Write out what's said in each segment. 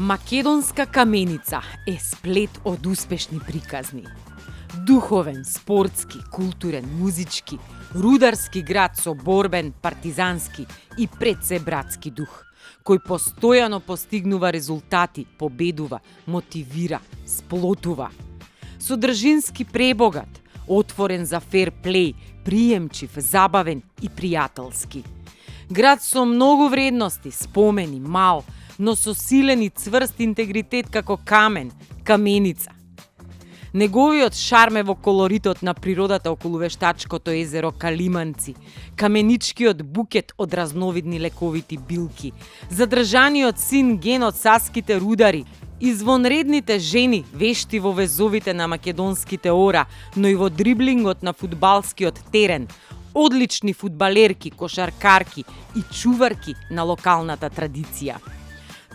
Македонска каменица е сплет од успешни приказни. Духовен, спортски, културен, музички, рударски град со борбен, партизански и пред се братски дух, кој постојано постигнува резултати, победува, мотивира, сплотува. Содржински пребогат, отворен за фер плей, приемчив, забавен и пријателски. Град со многу вредности, спомени, мал, но со силен и цврст интегритет како камен, каменица. Неговиот шарм е во колоритот на природата околу вештачкото езеро Калиманци, каменичкиот букет од разновидни лековити билки, задржаниот син ген од саските рудари, извонредните жени вешти во везовите на македонските ора, но и во дриблингот на фудбалскиот терен, одлични фудбалерки, кошаркарки и чуварки на локалната традиција.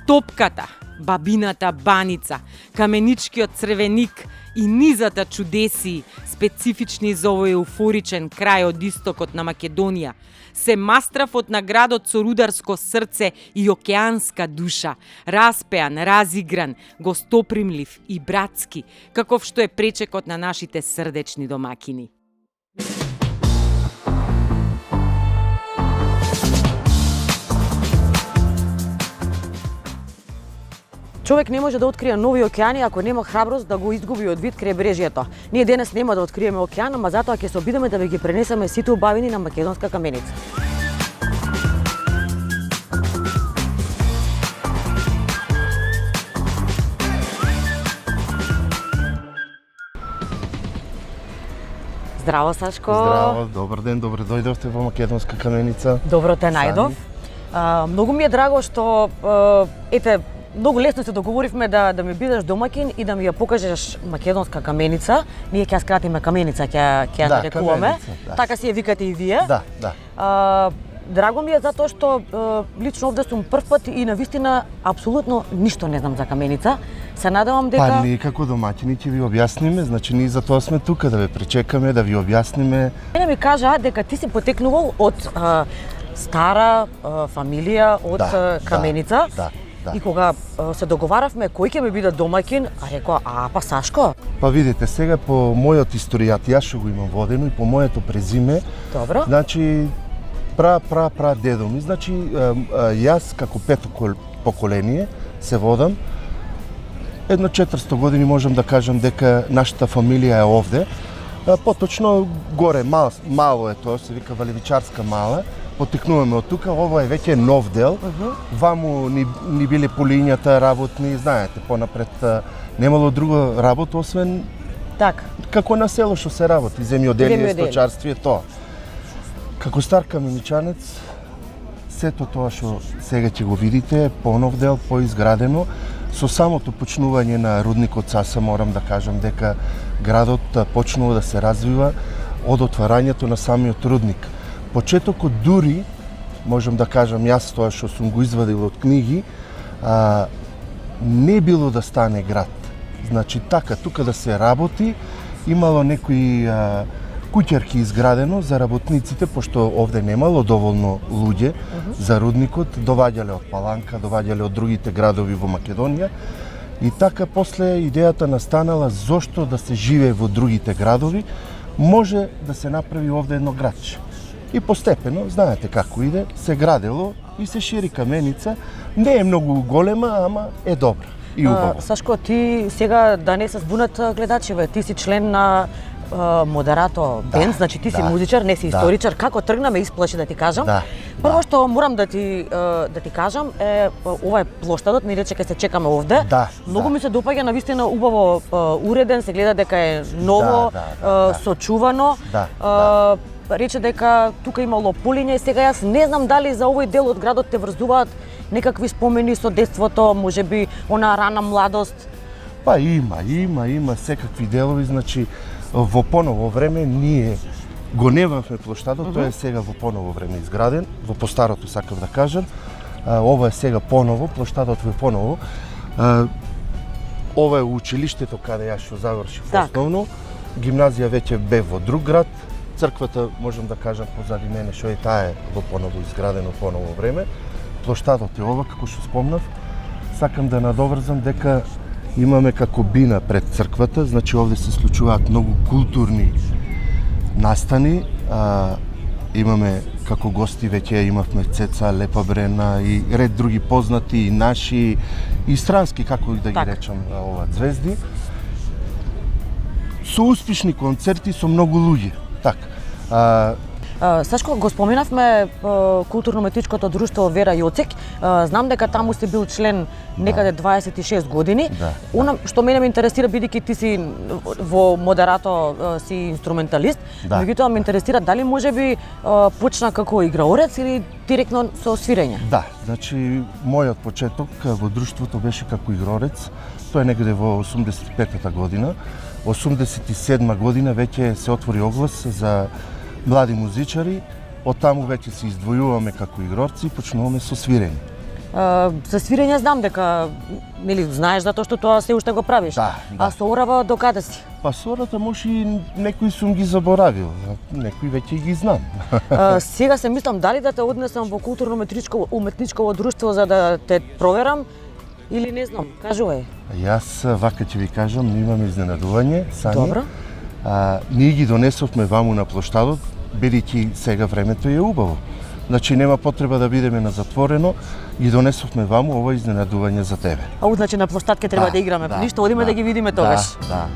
Топката, бабината баница, каменичкиот црвеник и низата чудесии, специфични за овој еуфоричен крај од истокот на Македонија, се мастрафот на градот со рударско срце и океанска душа, распеан, разигран, гостопримлив и братски, каков што е пречекот на нашите срдечни домакини. Човек не може да открие нови океани ако нема храброст да го изгуби од вид крайбрежјето. Ние денес нема да откриеме океан, ама затоа ќе се обидеме да ви ги пренесеме сите убавини на македонска каменица. Здраво, Сашко. Здраво, добар ден, добре дојдовте во македонска каменица. Добро те најдов. Многу ми е драго што многу лесно се договоривме да ми бидеш домакин и да ми ја покажеш македонска каменица. Ние ќе ја скратиме каменица, ќе ја нарекуваме. Да. Така си ја викате и вие. Да. Драго ми е затоа што лично овде сум прв пат и навистина апсолутно ништо не знам за каменица. Се надевам дека Па ние како домаќини ќе ви објасниме, значи ние за тоа сме тука да ве пречекаме, да ви објасниме. Мене ми кажа дека ти си потекнувал од стара фамилија од каменица. Да. И кога се договаравме кој ќе ми биде домаќин, рекоа, па Сашко. Па видите, сега по мојот историјат, јас што го имам водено и по моето презиме. Добро. Значи пра дедо ми, значи јас како пето поколение се водам. Едно 400 години можам да кажам дека нашата фамилија е овде. Поточно горе мало е тоа, се вика Валевичарска мала. Потекнуваме од тука, ова е веќе нов дел. Ваму ни биле полињата работни, знаете, понапред немало друга работа освен како на село што се работи, земјоделие, сточарство, тоа. Како стар каменичанец, сето тоа што сега ќе го видите, понов дел, поизградено, со самото почнување на рудникот Саса морам да кажам дека градот почнува да се развива од отварањето на самиот рудник. Почетокот дури, можам да кажам јас тоа што сум го извадил од книги, не било да стане град. Значи така, тука да се работи, имало некои куќарки изградено за работниците, пошто овде немало доволно луѓе за рудникот, доваѓале од Паланка, доваѓале од другите градови во Македонија. И така после идејата настанала зошто да се живее во другите градови, може да се направи овде едно градче. И постепено, знаете како иде, се градело и се шири каменица. Не е многу голема, ама е добра и убава. Сашко, ти сега да не се збунат гледачиве, ти си член на Модерато бенд, значи ти си музичар, не си историчар. Како тргна ме исплаши да ти кажам. Прво што морам да ти кажам е ова е плоштадот, ние рече ќе се чекаме овде. Многу ми се допаѓа, навистина убаво уреден, се гледа дека е ново, сочувано. Рече дека тука имало полиња и сега јас не знам дали за овој дел од градот те врзуваат некакви спомени со детството, можеби она рана младост. Па има секакви делови, значи во поново време ние го немавме плоштадот, тој е сега во поново време изграден, во постарото сакав да кажам. Ова е сега поново, плоштадот е поново. Ова е училиштето каде јас што завршив основно. Гимназија веќе бе во друг град. Црквата, можам да кажам, позади мене, што е таа е во поново изградено поново време. Плоштадот е ова, како што спомнав. сакам да надоврзам дека имаме како бина пред црквата, значи овде се случуваат многу културни настани. Имаме како гости, веќе имавме Цеца, Лепа Брена и ред други познати и наши и странски, како и да ги речам, звезди. Со успешни концерти со многу луѓе. Така. Сашко, го споменавме културно-уметничкото друштво Вера Јоцек. Знам дека таму сте бил член некаде 26 години. Она што мене ме интересира, бидејќи ти си во Модерато си инструменталист, меѓутоа ме интересира дали можеби почна како играорец или директно со свирење? Да, значи мојот почеток во друштвото беше како играорец. Тоа е негде во 85-та година. 87 година веќе се отвори оглас за млади музичари, од таму веќе се издвојуваме како игрорци и почнуваме со свирење. За свирење знам дека, нели, знаеш затоа што тоа се уште го правиш. Да. А со орава до каде си? Па сората може и некои сум ги заборавил, некои веќе ги знам. Сега се мислам дали да те однесам во културно-уметничко друштво за да те проверам или не знам, кажувај. Јас вака ќе ви кажам, имаме изненадување, Сани. Добро. Ние ги донесовме ваму на плоштадот, бидејќи сега времето е убаво. Значи нема потреба да бидеме на затворено, ги донесовме ваму ова изненадување за тебе. Значи на плоштад ке треба да играме, ништо, одиме да ги видиме тогаш. Да.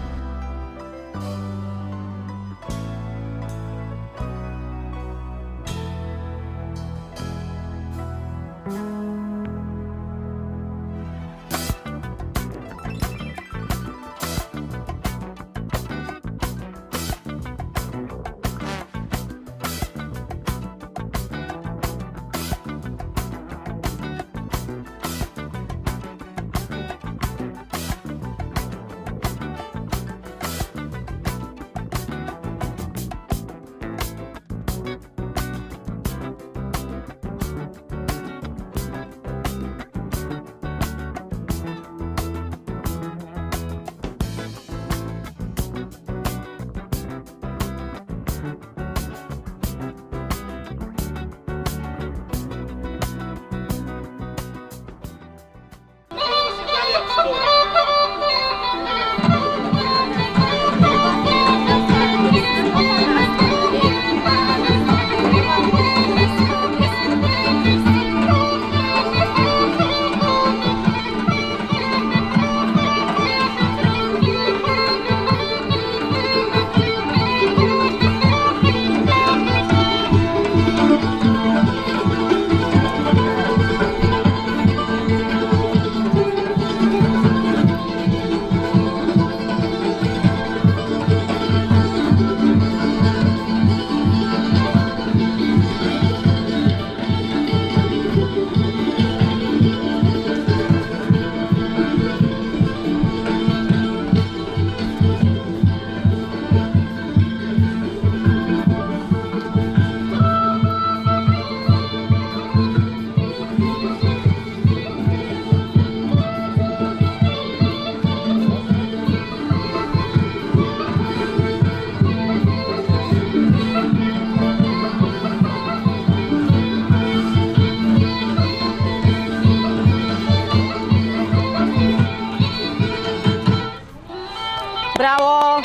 Браво!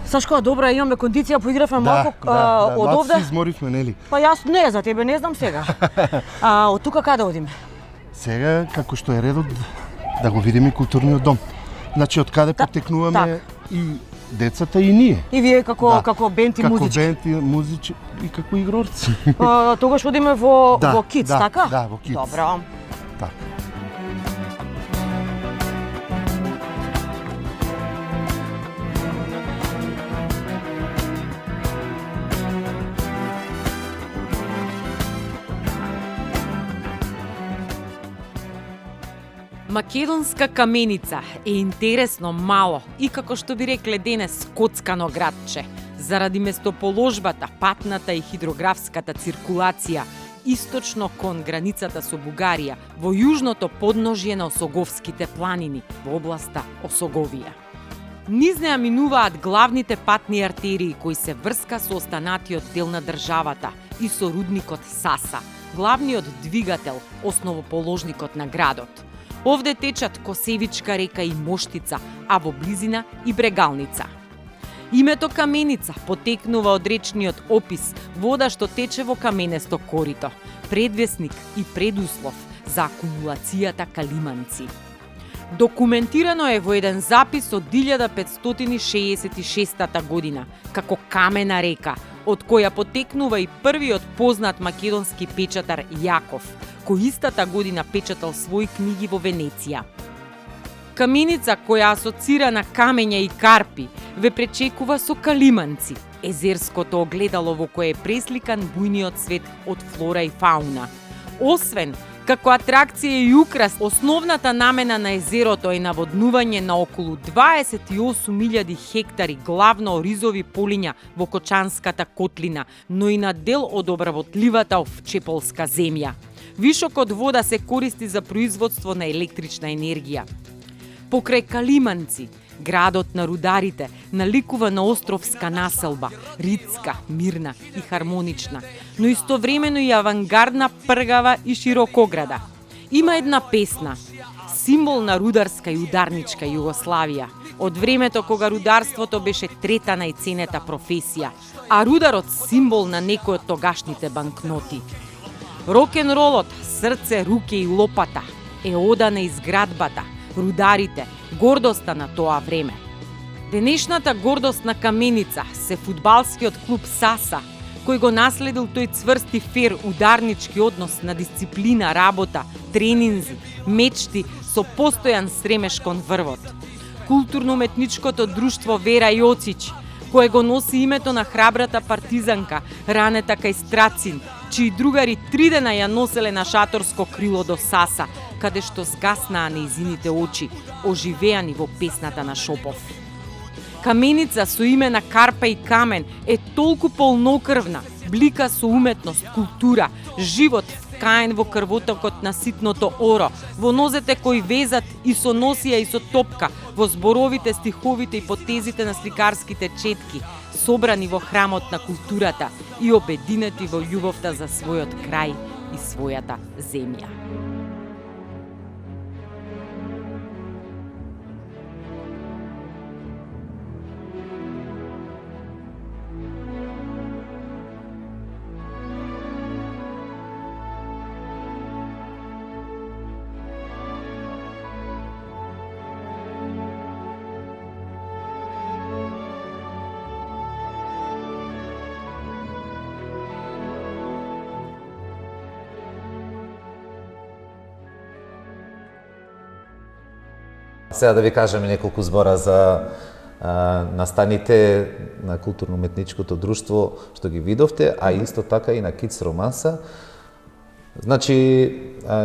Сашко, добра, имаме кондиција, поигравме малку од овде. Малку се изморивме, нели? Па јас не, за тебе не знам сега. Од тука каде одиме? Сега, како што е редот, да го видиме културниот дом. Значи, од каде потекнуваме и децата и ние. И вие како бенд и музички. Како бенд и музички и како игрорци. Тогаш одиме во Kids, така? Да, во Kids. Добро. Така. Македонска каменица е интересно мало и како што би рекле денес коцкано градче. Заради местоположбата, патната и хидрографската циркулација источно кон границата со Бугарија, во јужното подножје на Осоговските планини, во областа Осоговија. Низ неа минуваат главните патни артерии кои се врска со останатиот дел на државата и со рудникот Саса, главниот двигател, основоположникот на градот. Овде течат Косевичка река и Моштица, а во близина и Брегалница. Името Каменица потекнува од речниот опис вода што тече во каменесто корито, предвесник и предуслов за акумулацијата калиманци. Документирано е во еден запис од 1566 година, како камена река, од која потекнува и првиот познат македонски печатар Јаков, кој истата година печатал своји книги во Венеција. Каменица, која асоцира на камења и карпи, ве пречекува со калиманци, езерското огледало во кое е пресликан бујниот свет од флора и фауна. Освен како атракција и украс, основната намена на езерото е наводнување на околу 28.000 хектари главно ризови полиња во Кочанската котлина, но и на дел од обработливата овчеполска земја. Вишокот вода се користи за производство на електрична енергија. Покрај Калиманци, градот на рударите наликува на островска населба, ритска, мирна и хармонична, но истовремено и авангардна, пргава и широкограда. Има една песна, символ на рударска и ударничка Југославија, од времето кога рударството беше трета најценета професија, а рударот символ на некој од тогашните банкноти. Рок-н-ролот, срце, руке и лопата е ода на изградбата, рударите, гордоста на тоа време. Денешната гордост на Каменица се фудбалскиот клуб Саса, кој го наследил тој цврст и фер ударнички однос на дисциплина, работа, тренинзи, мечти со постојан стремеж кон врвот. Културно-уметничкото друштво Вера Јоцич, кое го носи името на храбрата партизанка, ранета кај Страцин, чии другари 3 дена ја носеле на шаторско крило до Саса, каде што згаснаа нејзините очи, оживеани во песната на Шопов. Каменица со име на Карпа и Камен е толку полнокрвна, блика со уметност, култура, живот вкаен во крвотокот на ситното оро, во нозете кои везат и со носија и со топка, во зборовите, стиховите и потезите на сликарските четки, собрани во храмот на културата и обединети во љубовта за својот крај и својата земја. Сега да ви кажеме неколку збора за настаните на културно-уметничкото друштво што ги видовте, а исто така и на Kids Романса. Значи,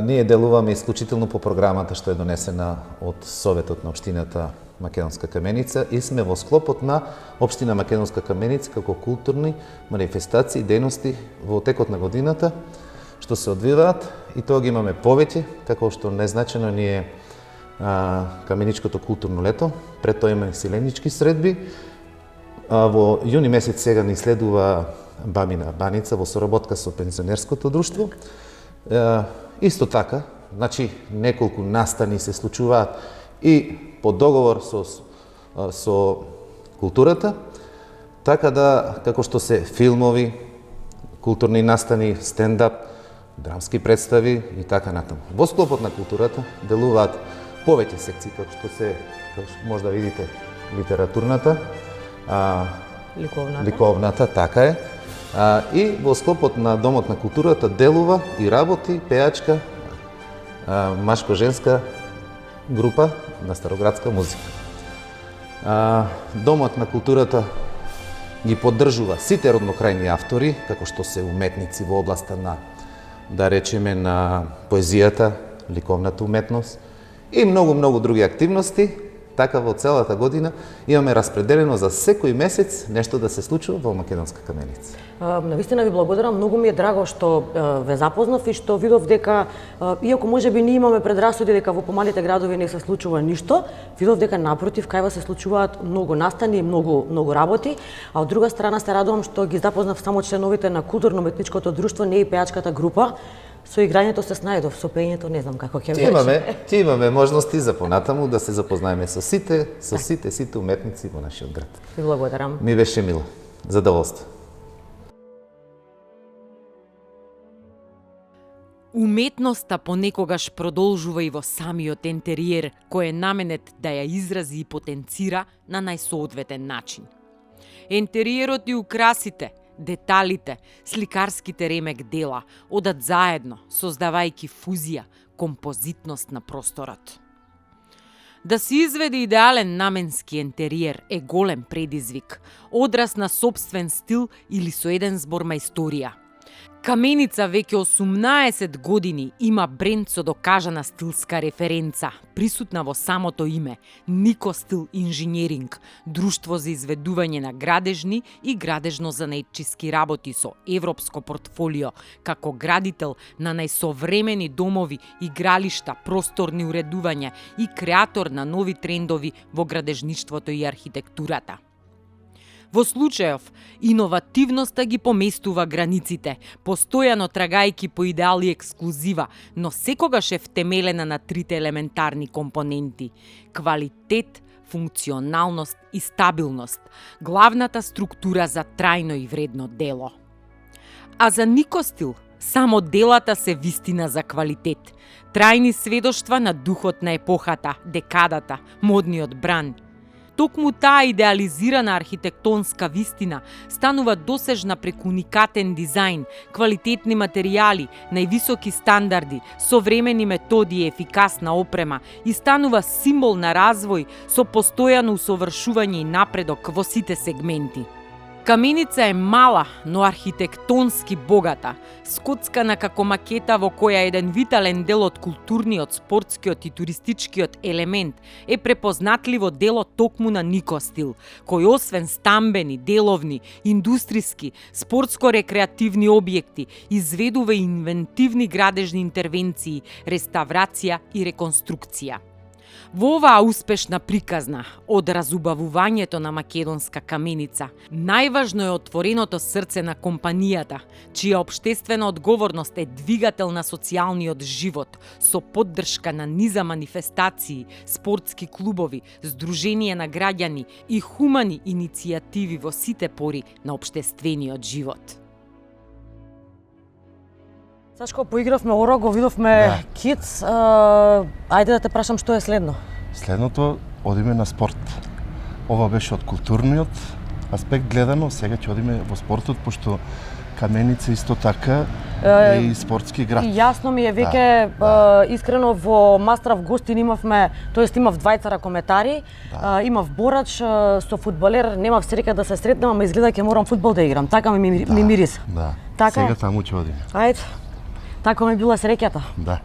ние делуваме исклучително по програмата што е донесена од Советот на Општината Македонска Каменица и сме во склопот на Општина Македонска Каменица како културни манифестации и дејности во текот на годината што се одвиваат и тоа ги имаме повеќе, како што незначено ние Каменичкото културно лето, пред тоа има селенички средби. Во јуни месец сега ни следува Бабина баница во соработка со пензионерското друштво. Исто така, значи неколку настани се случуваат и по договор со културата, така да како што се филмови, културни настани, стендап, драмски представи и така натаму. Во склопот на културата делуваат повеќе секции, како што може да видите, литературната, ликовната, така е. И во склопот на Домот на културата делува и работи пеачка, машко-женска група на староградска музика. Домот на културата ги поддржува сите роднокрајни автори, како што се уметници во областа на, да речеме, на поезијата, ликовната уметност, и многу други активности, Така во целата година имаме распределено за секој месец нешто да се случува во Македонска каменица. Навистина ви благодарам, многу ми е драго што ве запознав и што видов дека, иако можеби ние имаме предрасуди дека во помалите градови не се случува ништо, видов дека напротив кај вас се случуваат многу настани и многу работи, а од друга страна се радувам што ги запознав само членовите на културно-уметничкото друштво, не и пејачката група. Со играњето се снајдов, со пеењето не знам како ќе веќе. Имаме можности за понатаму да се запознаеме со сите уметници во нашиот град. Ви благодарам. Ми беше мило. Задоволство. Уметноста понекогаш продолжува и во самиот ентериер, кој е наменет да ја изрази и потенцира на најсоодветен начин. Ентериерот и украсите, деталите, сликарските ремек дела одат заедно, создавајќи фузија, композитност на просторот. Да се изведе идеален наменски ентериер е голем предизвик, одраз на сопствен стил или со еден збор мајсторија. Каменица веќе 18 години има бренд со докажана стилска референца, присутна во самото име – Нико Стил инженеринг, друштво за изведување на градежни и градежно-занетчиски работи со европско портфолио, како градител на најсовремени домови, игралишта, просторни уредувања и креатор на нови трендови во градежништвото и архитектурата. Во случајов, иновативноста ги поместува границите, постојано трагајќи по идеали ексклузива, но секогаш е втемелена на трите елементарни компоненти – квалитет, функционалност и стабилност, главната структура за трајно и вредно дело. А за Нико Стил, само делата се вистина за квалитет, трајни сведоштва на духот на епохата, декадата, модниот бран. Токму таа идеализирана архитектонска вистина станува досежна преку уникатен дизајн, квалитетни материјали, највисоки стандарди, современи методи и ефикасна опрема и станува символ на развој со постојано усовршување и напредок во сите сегменти. Каменица е мала, но архитектонски богата, скоцкана како макета во која еден витален дел од културниот, спортскиот и туристичкиот елемент е препознатливо дело токму на Нико Стил, кој освен стамбени, деловни, индустријски, спортско-рекреативни објекти, изведува и инвентивни градежни интервенции, реставрација и реконструкција. Во оваа успешна приказна од разубавувањето на македонска каменица, најважно е отвореното срце на компанијата, чија општествена одговорност е двигател на социјалниот живот, со поддршка на низа манифестации, спортски клубови, здруженија на граѓани и хумани иницијативи во сите пори на општествениот живот. Сашко, поигравме Оро, го видовме Кидс. Ајде да те прашам што е следно? Следното, одиме на спорт. Ова беше од културниот аспект гледано, сега ќе одиме во спортот, пошто Каменица исто така е и спортски град. И јасно ми е веќе искрено во Мастрав гостин имавме, тоест имав двајца ракометари, имав борач со фудбалер, немав среќа да се сретнем, ама изгледа ќе морам фудбал да играм. Така ми мириса. Да. Така? Сега таму ќе одиме. Ајде. Така ми била среќата. Да.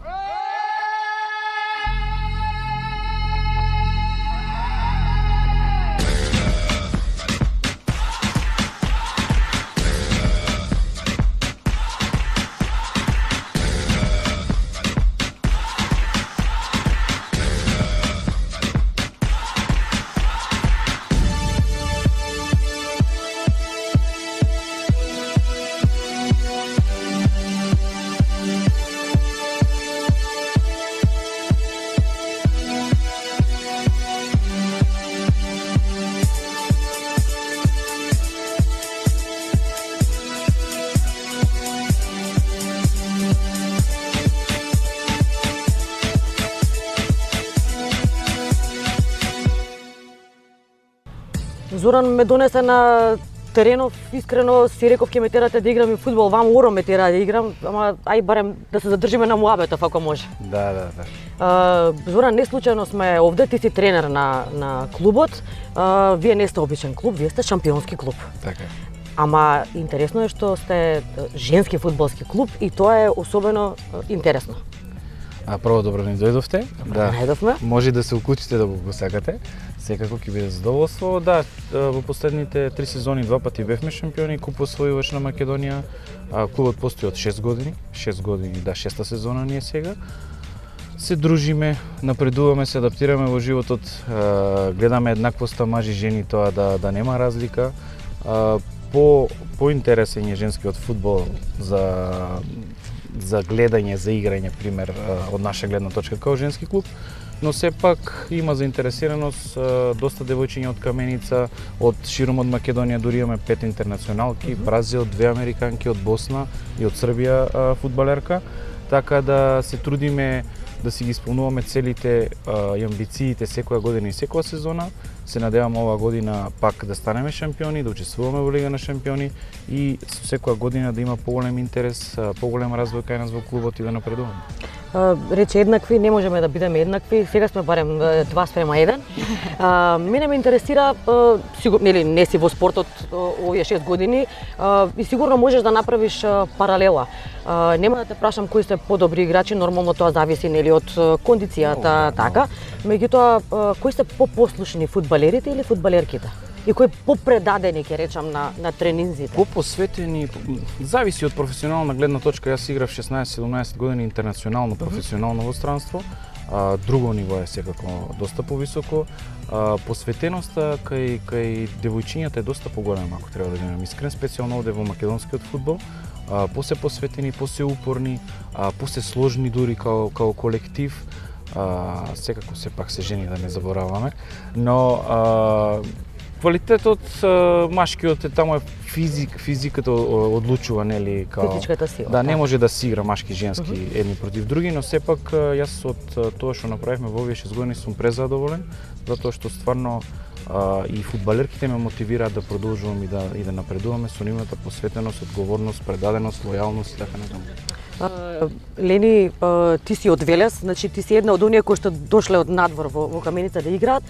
Зоран ме донесе на теренов, искрено си реков ќе ме терате да играм и фудбал, вам Оро ме тера да играм, ама ај барем да се задржиме на муабетов ако може. Да. Зоран, не случајно сме овде, ти си тренер на клубот. Вие не сте обичен клуб, вие сте шампионски клуб. Така е. Ама интересно е што сте женски фудбалски клуб и тоа е особено интересно. Прво добро ни дојдовте. Да. Најдовме. Може да се уклучите да го посакате. Секако ќе биде задоволство. Да, во последните 3 сезони 2 пати бевме шампиони, куп освојуваш на Македонија. Клубот постои од 6 години. 6 години, да, 6-та сезона ни е сега. Се дружиме, напредуваме, се адаптираме во животот, гледаме еднаквоста мажи и жени, тоа да нема разлика. Поинтересен е женскиот фудбал за гледање, за играње, пример, од наша гледна точка као женски клуб, но сепак има заинтересираност, доста девојчиња од Каменица, од широм од Македонија, дури имаме 5 интернационалки, Бразил, 2 американки од Босна и од Србија фудбалерка, така да се трудиме да си ги исполнуваме целите и амбициите секоја година и секоја сезона. Се надеваме оваа година пак да станеме шампиони, да учествуваме во Лига на шампиони и секоја година да има поголем интерес, поголем развој кај нас во клубот и да напредуваме. Рече еднакви, не можеме да бидеме еднакви, сега сме барем 2:1. Мене ме интересира, нели не си во спортот овие 6 години и сигурно можеш да направиш паралела. Нема да те прашам кои се подобри играчи, нормално тоа зависи нели од кондицијата, така. Меѓутоа, кои се попослушни, фудбалерите или фудбалерките? И кои попредадени, ќе речам, на тренинзите? Попосветени, зависи од професионална гледна точка. Јас играв 16-17 години интернационално, професионално во странство. Друго ниво е секако доста повисоко. Посветеноста кај девојчињата е доста поголема, ако треба да бидам искрен, специјално овде во македонскиот фудбал. Посе посветени, посе упорни, посе сложни дури као колектив. Секако сепак се жени, да не забораваме, но квалитетот машкиот е таму, е физиката одлучува, нели, као физичката сила. Да, не може да се игра машки и женски едни против други, но сепак јас од тоа што направивме во овие 6 години сум презадоволен, затоа што стварно и фудбалерките ме мотивираат да продолжувам и да напредуваме со нивната посветеност, одговорност, предаденост, лојалност и така натаму. Лени, ти си од Велес, значи ти си една од оние кои што дошле од надвор во Каменица да играат.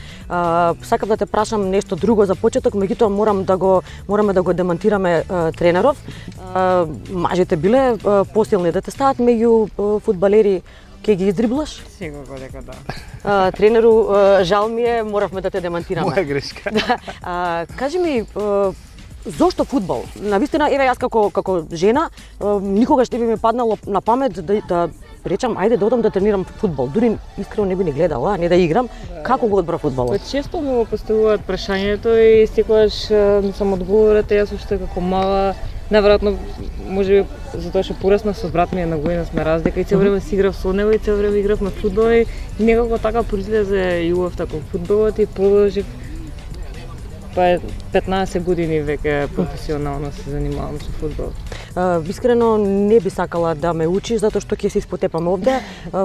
Сакам да те прашам нешто друго за почеток, меѓутоа мораме да го демантираме тренеров. Мажите биле посилни да те стават меѓу фудбалери. Ке ги издриблаш? Сигурно дека да. Тренеру, жал ми е, моравме да те демантираме. Моја грешка. Кажи ми, зошто фудбал? Навистина, еве јас како жена, никогаш не би ми паднало на памет да речам, ајде да одам да тренирам фудбал. Дури искрено не би ни гледала, не да играм. Како го одбра фудбалот? Често ми го поставуваат прашањето и секогаш ми сам одговората, јас уште како мала, наверојатно можеби затоа што порасна со брат ми, една година сме разлика и цело време си играв со него и цело време игравме фудбал и некако така произлезе љубовта кон фудбалот и продолжив 15 години веќе професионално се занимавам со фудбал. Искрено не би сакала да ме учиш затоа што ќе се испотепам овде.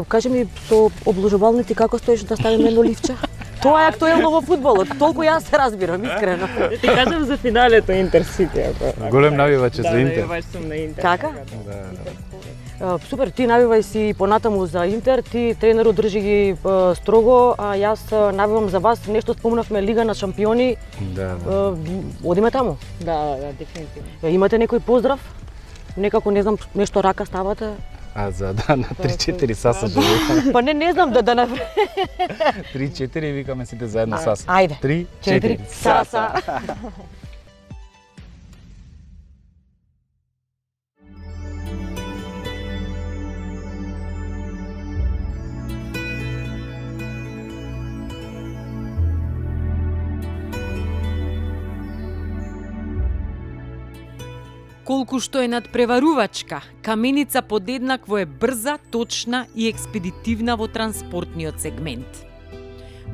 Кажи ми со обложувалници како стоиш да ставиме едно ливче? Тоа е актуелно во фудбалот, толку јас се разбирам, искрено. Ти кажам за финалето Интер Сити, ако Голем навивач за Интер. Да, навивач сум на Интер. Така? Да. Супер, ти навивај си понатаму за Интер, ти тренерот држи ги строго, а јас навивам за вас, нешто спомнавме Лига на шампиони. Да. Одиме таму. Да, дефинитивно. Имате некој поздрав? Некако не знам, нешто рака ставате? На 3-4 саса да викаме. Па не знам да направи. 3-4 викаме сите заедно саса. Ајде. 3-4 саса. Колку што е надпреварувачка, Каменица подеднакво е брза, точна и експедитивна во транспортниот сегмент.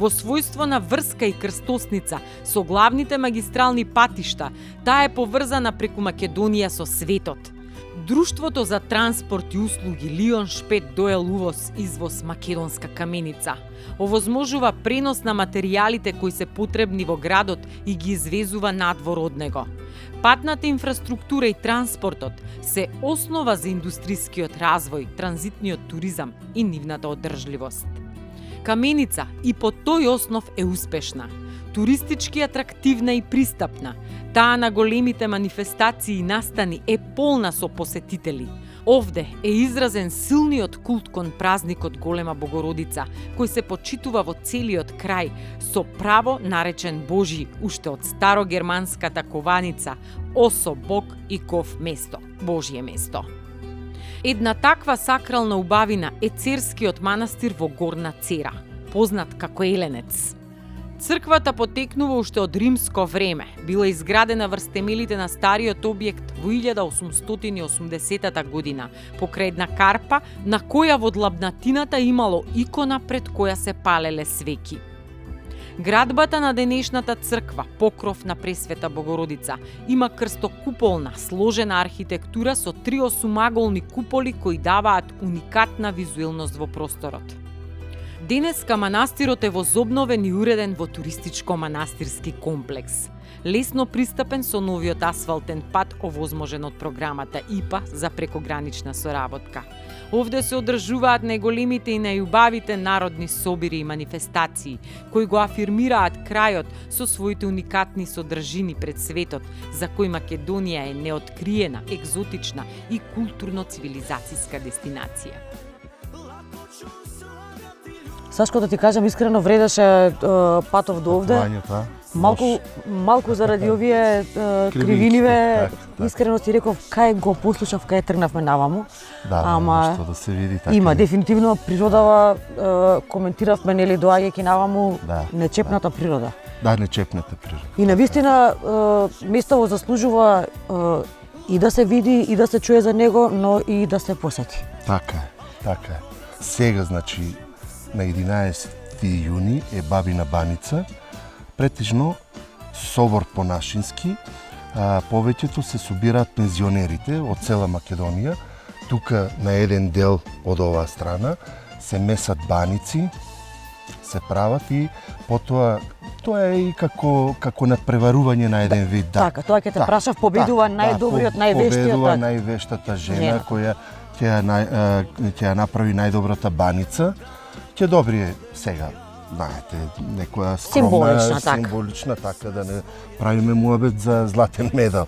Во својство на врска и крстосница со главните магистрални патишта, таа е поврзана преку Македонија со светот. Друштвото за транспорт и услуги Лион Шпет Доел Увоз Извоз Македонска Каменица овозможува пренос на материјалите кои се потребни во градот и ги извезува надвор од него. Патната инфраструктура и транспортот се основа за индустрискиот развој, транзитниот туризам и нивната одржливост. Каменица и по тој основ е успешна, туристички атрактивна и пристапна. Таа на големите манифестации и настани е полна со посетители. Овде е изразен силниот култ кон празникот Голема Богородица, кој се почитува во целиот крај, со право наречен Божи, уште од старогерманската кованица, осо Бог и ков место, Божие место. Една таква сакрална убавина е Церскиот манастир во Горна Цера, познат како Еленец. Црквата потекнува уште од римско време. Била изградена врз темелите на стариот објект во 1880 година, покрај една карпа на која во длабнатината имало икона пред која се палеле свеќи. Градбата на денешната црква, покров на Пресвета Богородица, има крстокуполна, сложена архитектура со 3 осумаголни куполи кои даваат уникатна визуелност во просторот. Денеска манастирот е возобновен и уреден во туристичко-манастирски комплекс. Лесно пристапен со новиот асфалтен пат овозможен од програмата ИПА за прекогранична соработка. Овде се одржуваат најголемите и најубавите народни собири и манифестации, кои го афирмираат крајот со своите уникатни содржини пред светот, за кој Македонија е неоткриена, екзотична и културно-цивилизацијска дестинација. Сашко, да ти кажам, искрено вредеше патов до овде. Патувањето, Малку заради овие кривиниве, така. искрено си реков, кај го послушав, кај тргнавме наваму. Да, ама што да се види така. има дефинитивно природава, коментиравме нели доаѓајќи наваму, Да, нечепната природа. Да, нечепната природа. И навистина место заслужува и да се види и да се чуе за него, но и да се посети. Така е, така е. Сега, значи, на 11 јуни е Бабина баница, претежно собор понашински, повеќето се собираат пензионерите од цела Македонија. Тука на еден дел од оваа страна се месат баници, се прават и потоа тоа е и како надпреварување на еден вид. Да. Така, тоа ќе те прашав, победува најдобриот, највештиот. Победува највештата жена која ќе ја направи најдобрата баница. Ќе добрие сега, знаете, некоја скромна, символична, така да не правиме муабет за златен медал.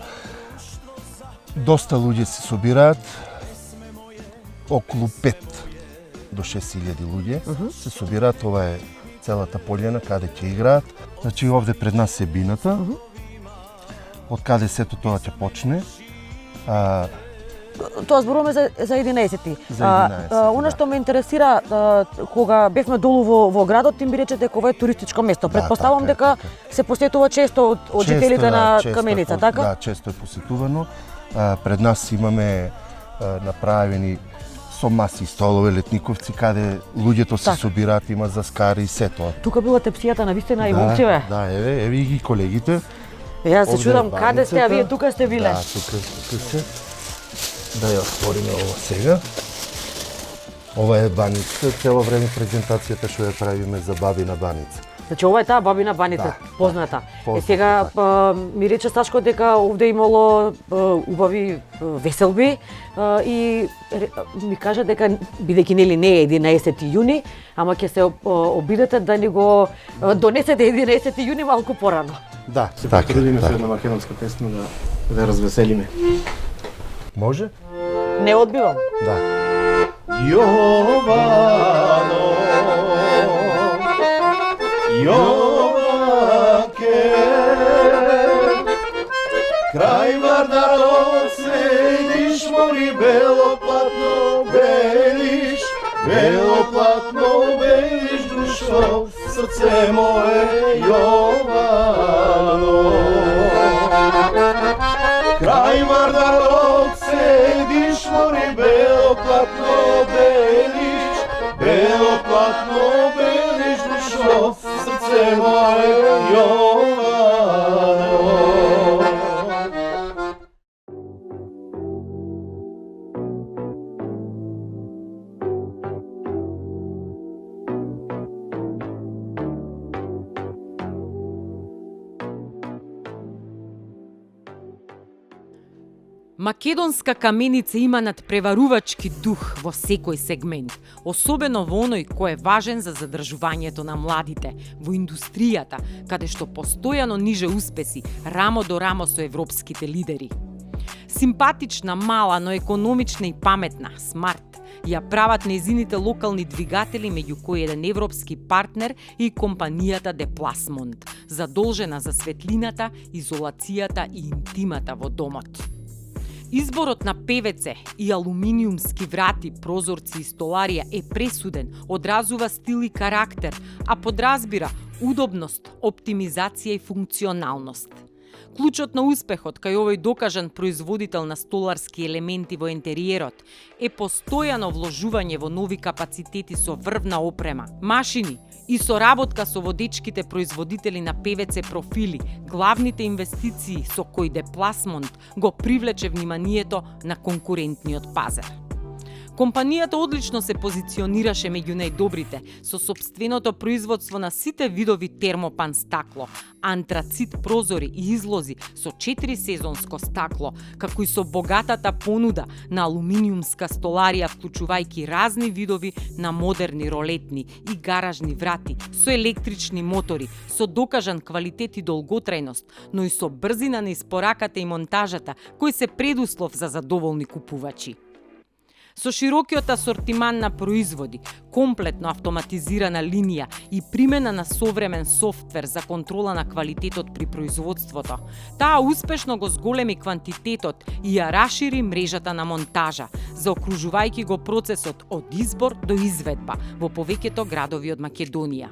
Доста луѓе се собираат, околу 5 до 6.000 луѓе се собираат, ова е целата полјена каде ќе играат. Значи овде пред нас е бината, од каде сето тоа ќе почне. Тоа зборуваме за 11-ти. За 11-ти, Она што ме интересира, кога бевме долу во градот, ти ми рече дека ова е туристичко место. Предпоставам дека се посетува често од жителите на Каменица, така? Да, често е посетувано. Пред нас имаме направени со маси столове, летниковци, каде луѓето се собираат, има заскари и се тоа. Тука била тепсијата на вистина и момчеве. Да, еве и ги колегите. Јас се чудам каде сте, а вие тука сте биле. Да, тука се. Да ја отвориме ова сега. Ова е баница, цело време презентацијата што ја правиме за Бабина баница. Значи ова е таа Бабина баница, позната. Сега ми рече Сашко дека овде имало убави веселби и ми кажа дека бидејќи нели не е 11 јуни, ама ќе се обидете да ни го донесете 11 јуни малку порано. Да, се потрудиме со една македонска песна да развеселиме. Може? Не одбивам. Да. Јовано, Јованке, крај Вардарот седиш, мори бело платно белиш, душо, срце мое Јовано. Крај Вардарот седиш, мори бело платно белиш, душо, срце мое Јовано. Македонска каменица има надпреварувачки дух во секој сегмент, особено во оној кој е важен за задржувањето на младите, во индустријата, каде што постојано ниже успеси, рамо до рамо со европските лидери. Симпатична, мала, но економична и паметна, смарт, ја прават нејзините локални двигатели, меѓу кои еден европски партнер и компанијата Депласмонт, задолжена за светлината, изолацијата и интимата во домот. Изборот на ПВЦ и алуминиумски врати, прозорци и столарија е пресуден, одразува стил и карактер, а подразбира удобност, оптимизација и функционалност. Клучот на успехот кај овој докажан производител на столарски елементи во интериерот е постојано вложување во нови капацитети со врвна опрема, машини и соработка со водечките производители на ПВЦ профили, главните инвестиции со кои Депласмонт го привлече вниманието на конкурентниот пазар. Компанијата одлично се позиционираше меѓу најдобрите со сопственото производство на сите видови термопан стакло, антрацит прозори и излози со 4-сезонско стакло, како и со богатата понуда на алуминиумска столарија, вклучувајќи разни видови на модерни ролетни и гаражни врати, со електрични мотори, со докажан квалитет и долготрајност, но и со брзина на испораката и монтажата, кои се предуслов за задоволни купувачи. Со широкиот асортиман на производи, комплетно автоматизирана линија и примена на современ софтвер за контрола на квалитетот при производството, таа успешно го зголеми квантитетот и ја расшири мрежата на монтажа, заокружувајќи го процесот од избор до изведба во повеќето градови од Македонија.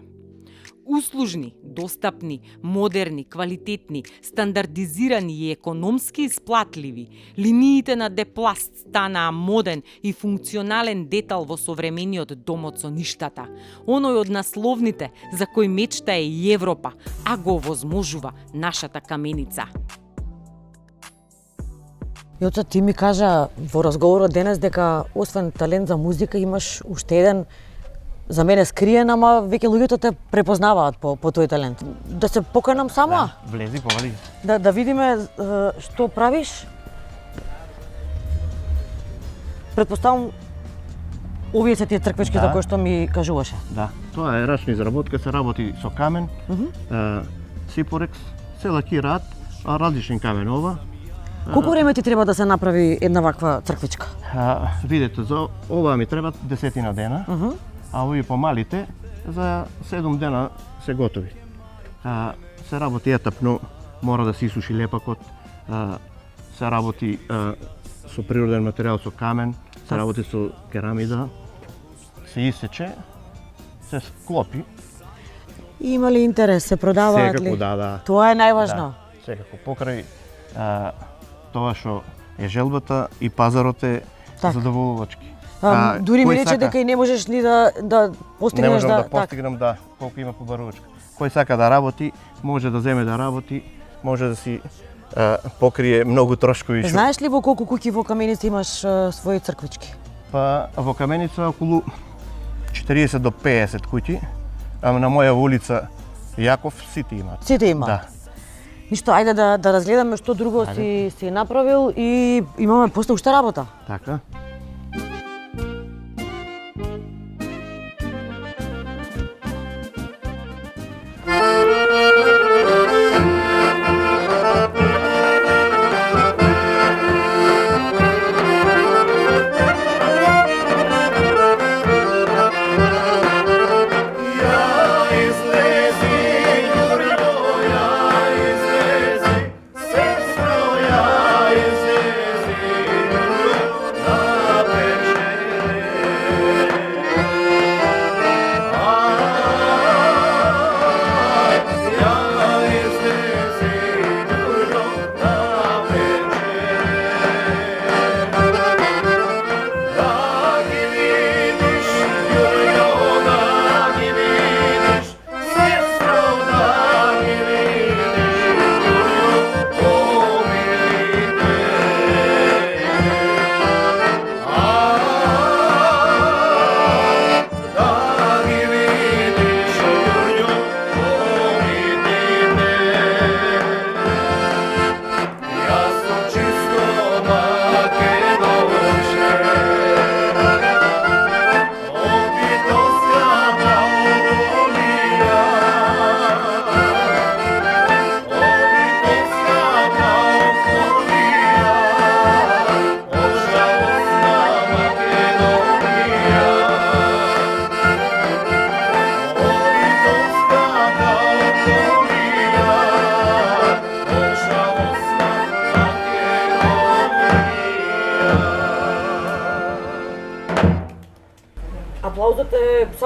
Услужни, достапни, модерни, квалитетни, стандардизирани и економски исплатливи, линиите на Депласт станаа моден и функционален детал во современиот домот со ништата. Оној од насловните за кој мечта е и Европа, а го овозможува нашата каменица. Јоца, ти ми кажа во разговорот денес дека освен талент за музика имаш уште еден, за мене скриен, ама веќе луѓето те препознаваат по тој талент. Да се поканам само? Да, влези, повади. Да видиме што правиш. Предпоставам овие се тие црквички за кои што ми кажуваше. Да, тоа е рачна изработка, се работи со камен, сипорекс, се лакираат, различен камен ова. Колку време ти треба да се направи една ваква црквичка? Видете, за ова ми треба 10 дена. А овие помалите за 7 дена се готови. Се работи етапно, мора да се исуши лепакот, се работи со природен материјал, со камен, се работи со керамида, се исече, се склопи. Има ли интерес, се продаваат ли? Секако, да. Тоа е најважно. Да, секако, покрај тоа што е желбата и пазарот е задоволувачки. Дури ми рече дека и не можеш ни да постигнеш не можам да постигнам колку има побарувачка. Кој сака да работи, може да земе да работи, може да си покрие многу трошкови. Знаеш ли во колку куќи во Каменица имаш своји црквички? Па во Каменица околу 40 до 50 куќи, а на моја улица Јаков сите имаат. Сите имаат? Да. Ништо, ајде да разгледаме што друго си направил и имаме после уште работа. Така.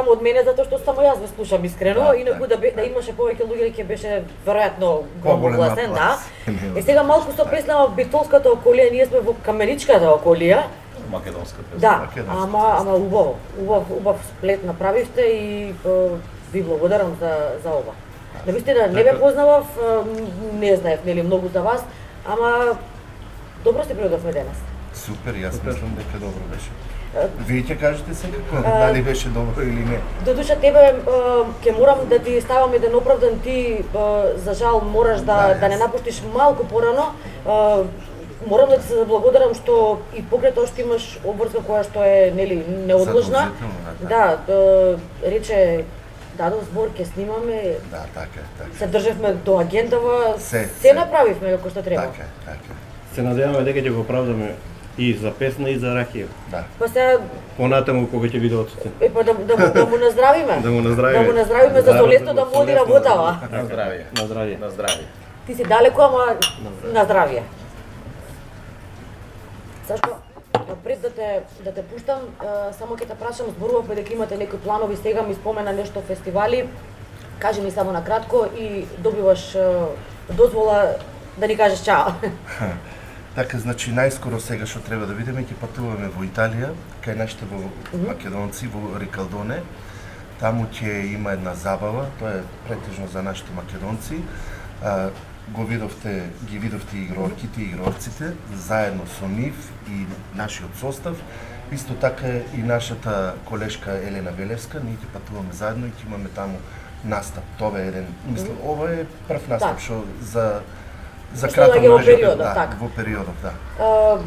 само од мене затоа што само јас ве слушам искрено, Да, инаку да имаше повеќе луѓе ќе беше веројатно Поголема громогласен, да. глас. Е сега малку со песнава Битолската околија, ние сме во Каменичката околија. Македонска песна. Да, Македонска ама убав сплет направивте и ви благодарам за ова. Навистина не ве познавав, не знаев нели многу за вас, ама добро се придовме денес. Супер, јас мислам дека добро беше. Вие ќе кажете секако дали беше добро или не. Додуша тебе ќе морам да ти ставам еден оправдан, ти за жал мораш да не напуштиш малку порано. Морам да ти се заблагодарам што и покрај тоа што имаш обврска која што е нели неодложна. Задолжително, Да, рече дадов збор, ќе снимаме. Да, така е, така. Се држевме до агентава, Се направивме како што треба. Така е, така. Се надеваме дека ќе го оправдаме и за песна и за ракија. Да. Па сега Понатаму кога ќе биде отсутен. па да му наздравиме. Да му наздравиме. Да му наздравиме за солесно да му оди работава. На здравје. На здравје. На здравје. Ти си далеко, ама на здравје. Сашко, пред да те пуштам, само ќе те прашам, зборувавме дека имате некои планови, сега ми спомена нешто фестивали. Кажи ми само на кратко и добиваш дозвола да ни кажеш чао. Така, значи најскоро сега што треба да видиме, ќе патуваме во Италија, кај нашите во македонци во Рикалдоне. Таму ќе има една забава, тоа е претежно за нашите македонци. Ги видовте игрорките и игрорците, заедно со нив и нашиот состав. Исто така и нашата колешка Елена Велевска, ние ќе патуваме заедно и ќе имаме таму настап. Тоа е еден, мислам, ова е прв настап што за Што кратко наоѓа во наживе, периодот, да, така. во периодот, да.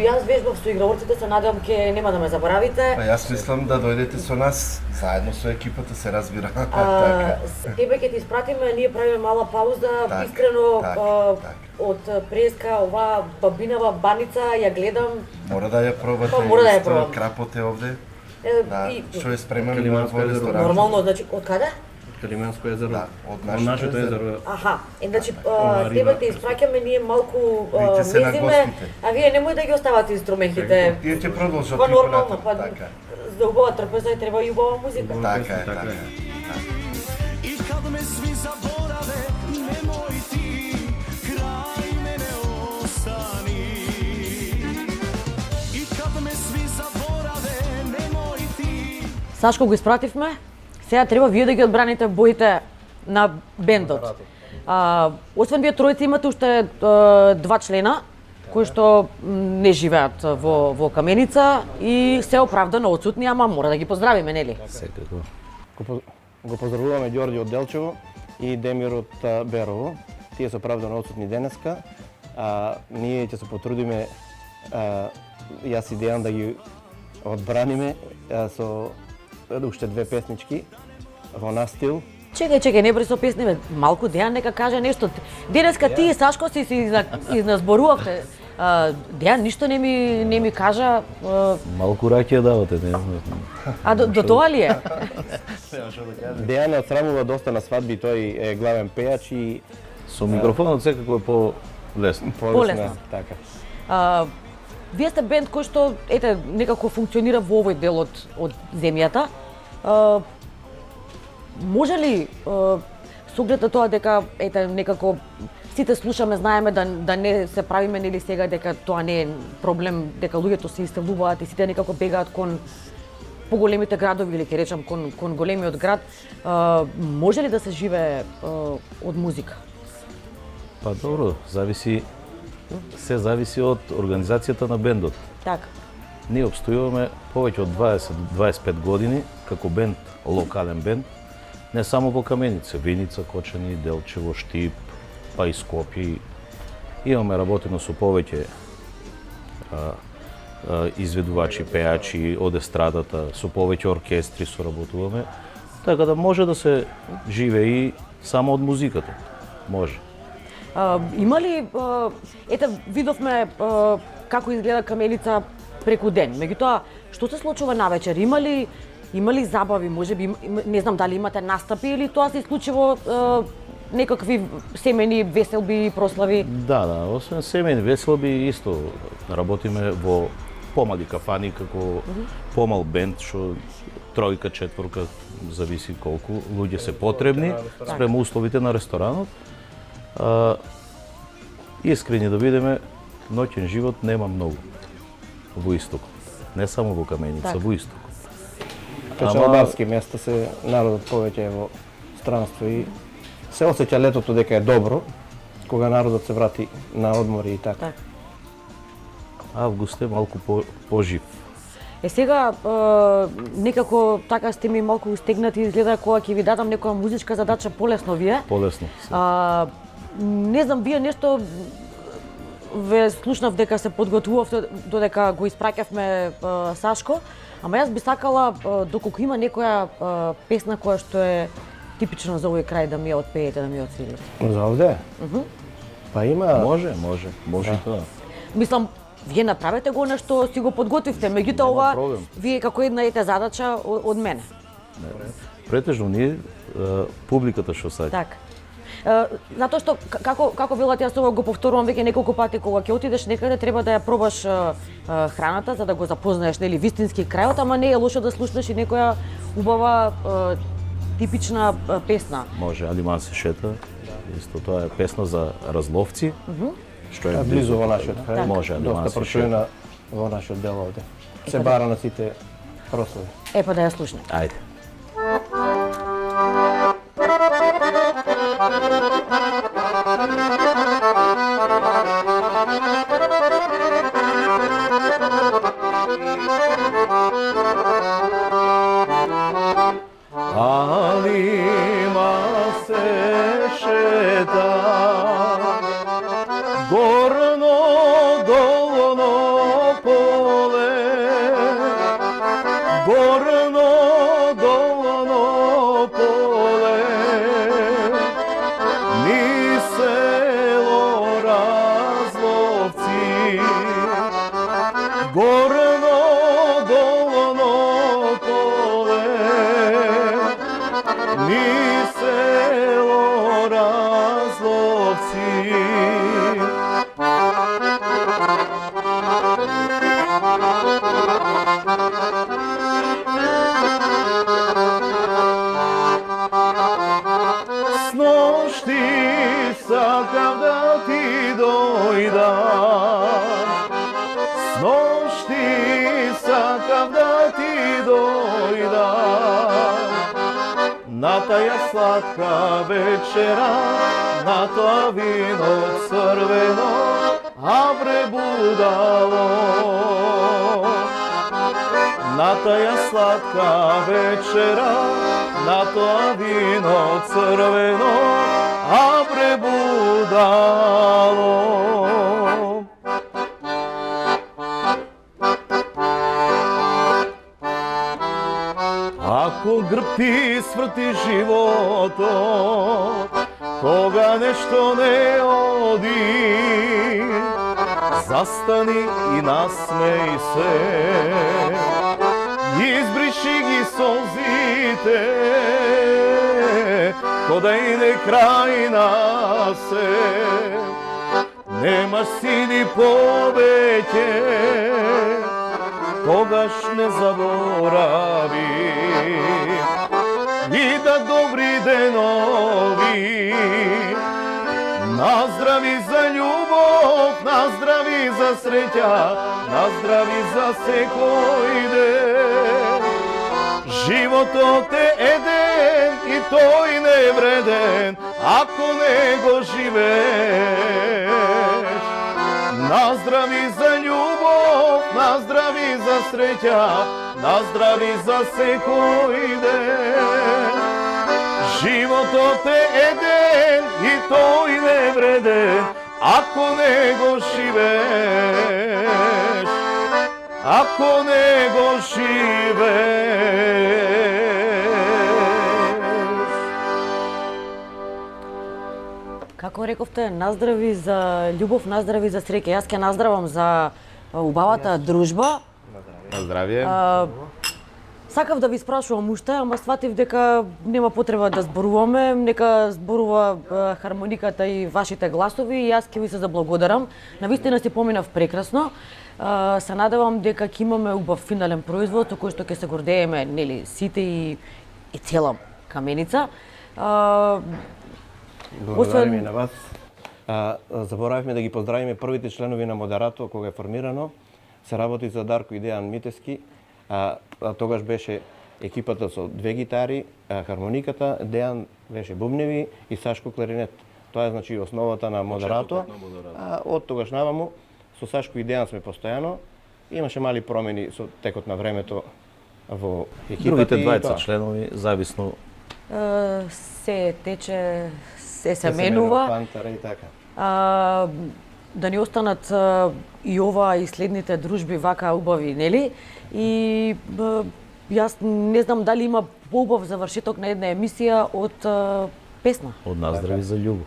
Јас вежбав со играорците, се надевам ќе нема да ме заборавите. Па јас мислам да дојдете со нас, заедно со екипата се разбира. Така. Тебе ќе ти испратиме, ние правиме мала пауза, Так, искрено так, так. од преска оваа бабинава баница ја гледам. Мора да ја пробате. Па, мора да ја исто, пробам. Крапот е овде. Да, и- што е спремано Калиманско во езеро. ресторант. Нормално, значи од каде? Калиманско езеро. Да, од Од нашето нашето езеро. езеро. Аха, значи Ова тебе риба. те испраќаме, ние малку Видите се на мезиме, гостите. а вие немој да ги оставате инструментите. Тие ќе продолжат Па и нормално, понатаму, па така. за убава трпеза и треба и убава музика. Така е, така е. I kad me svi zaborave, nemoj ti kraj mene ostani. I kad me svi zaborave, nemoj ti. Сашко го испративме. Сега треба вие да ги одбраните боите на бендот. Освен вие тројца имате уште два члена кои што не живеат во Каменица и се оправдано отсутни, ама мора да ги поздравиме, нели? Секако. Го поздравуваме Ѓорѓи од Делчево и Демир од Берово. Тие се оправдано отсутни денеска. Ние ќе се потрудиме, јас и Дејан да ги одбраниме со уште две песнички во наш стил. Чекај, не бри со песни, бе. Малку Дејан нека каже нешто. Денеска ти и Сашко си изназборувавте. Дејан ништо не ми кажа. Малку ракија давате, не знам. А до тоа ли е? Дејан е отсрамува доста на свадби, тој е главен пејач и Со микрофонот секако е по-лесно. Полесно. Така. Вие сте бенд кој што некако функционира во овој дел од земјата. Може ли со оглед на тоа дека некако сите слушаме, знаеме да не се правиме нели сега дека тоа не е проблем, дека луѓето се иселуваат и сите некако бегаат кон поголемите градови или ќе речам кон големиот град, може ли да се живее од музика? Па добро, се зависи од организацијата на бендот. Така. Ние обстојуваме повеќе од 20-25 години како бенд, локален бенд, не само во Каменица, Виница, Кочани, Делчево, Штип, па и Скопје. Имаме работено со повеќе изведувачи, пејачи од естрадата, со повеќе оркестри соработуваме, така да може да се живее и само од музиката. Може. Има ли, видовме како изгледа Каменица преку ден. Меѓутоа, што се случува навечер? Има ли забави, можеби, не знам дали имате настапи или тоа се исклучиво некакви семени веселби и прослави? Да, освен семени веселби исто работиме во помали кафани како помал бенд што тројка, четворка зависи колку луѓе се потребни спрема условите на ресторанот. Искрени да бидеме, ноќен живот нема многу во истокот. Не само во Каменица, во истокот. Точно албански места се народот повеќе во странство и се осеќа летото дека е добро, кога народот се врати на одмори и така. Август е малку пожив. Сега, некако така сте ми малку устегнати, изгледа кога ќе ви дадам некоја музичка задача полесно вие. Полесно. Не знам, вие нешто ве слушнав дека се подготвувавте додека го испраќавме Сашко, ама јас би сакала доколку има некоја песна која што е типично за овој крај да ми ја отпеете, да ми ја отсвирите. За овде? Па има... Може и тоа. Мислам, вие направете го нешто, си го подготвивте, меѓутоа ова вие како една ете задача од мене. Претежно ние публиката што саѓа. Така. Затоа што како велат, јас ова го повторувам веќе неколку пати, кога ќе отидеш некаде треба да ја пробаш храната за да го запознаеш нели вистински крајот, ама не е лошо да слушнеш и некоја убава типична песна. Може, Алиман се шета. Исто тоа е песна за разловци. Што е близу во нашиот крај. Може, Алиман доста се шета. проширена во нашиот дел овде. Се бара на сите прослави. Па да ја слушнем. Ајде. Алима се шета горно долно поле, горно долно поле, ни село Разловци, горно долно поле, ни село Разловци. Сношти сакав да ти дојдам, сношти сакав да ти дојдам, на таја сладка вечера, на тоа вино црвено, а пребудало. На таја сладка вечера, на тоа вино црвено, а пребудало. Ако грб ти сврти животот, кога нешто не оди, застани и насмеј се, избриши ги солзите, кода иде крај на се, немаш сини повеќе, тогаш не заборави и да добри денови, наздрави за љубов, наздрави за среќа, наздрави за секој ден. Животот е еден и тој не е вреден, ако не го живееш. Наздрави за љубов, наздрави за среќа, наздрави за секој ден. Животот е еден и тој не е вреден, ако не го живееш. Ако не го живееш. Како рековте, наздрави за љубов, наздрави за среќа. Јас ќе наздравам за убавата дружба. Здравје. Сакав да ви спрашувам уште, ама сватив дека нема потреба да зборуваме, нека зборува хармониката и вашите гласови и јас ќе ви се заблагодарам. Навистина си поминав прекрасно. Се надевам дека ќе имаме убав финален производ со кој што ќе се гордееме, нели, сите и и цела каменица. Благодарим и на вас. Заборавивме да ги поздравиме првите членови на Модерато кога е формирано. Се работи за Дарко и Дејан Митески. Тогаш беше екипата со 2 гитари, хармониката, Дејан беше бубневи и Сашко кларинет. Тоа е значи основата на Модерато. Од тогаш наваму со Сашко и Дејан сме постојано. Имаше мали промени со текот на времето во екипата. Другите двајца членови зависно Се тече, се менува. Пантара и така. Да ни останат и ова и следните дружби вака убави, нели? И јас не знам дали има поубав завршеток на една емисија од песна. од нас здрави за љубов.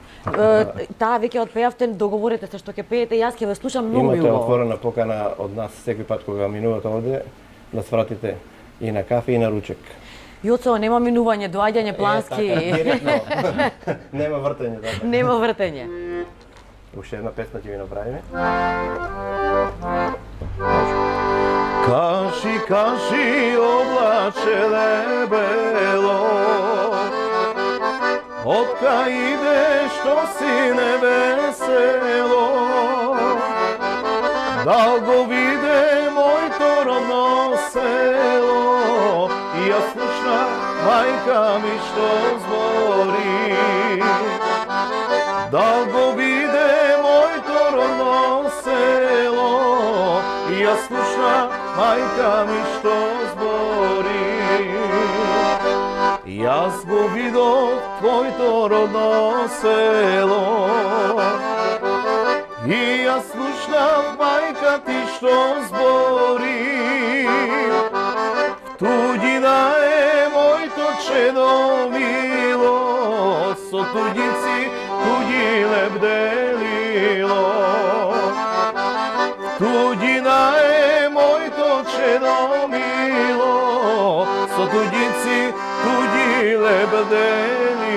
Таа веќе отпеавте, договорете се што ќе пеете, јас ќе ве слушам многу Имате убаво. отворена покана од нас секој пат кога минувате овде да свратите и на кафе и на ручек. Јоцо, нема минување, доаѓање плански. Директно. Нема вртење, така. Нема вртење. Уште една песна ќе ви направиме. Кажи, кажи, облаче дебело, откај идеш, што си невесело, да го виде моето родно село, и јас слушна мајка ми што збори. Да го виде моето родно село, и јас слушна мајка ми што збори. Јас го видов твоето родно село, и јас слушнав мајка ти што збори. Туѓина е моето чедо мило, со туѓици туѓи леп делило. Туѓина е моето чедо мило, со туѓици туѓи леп делило.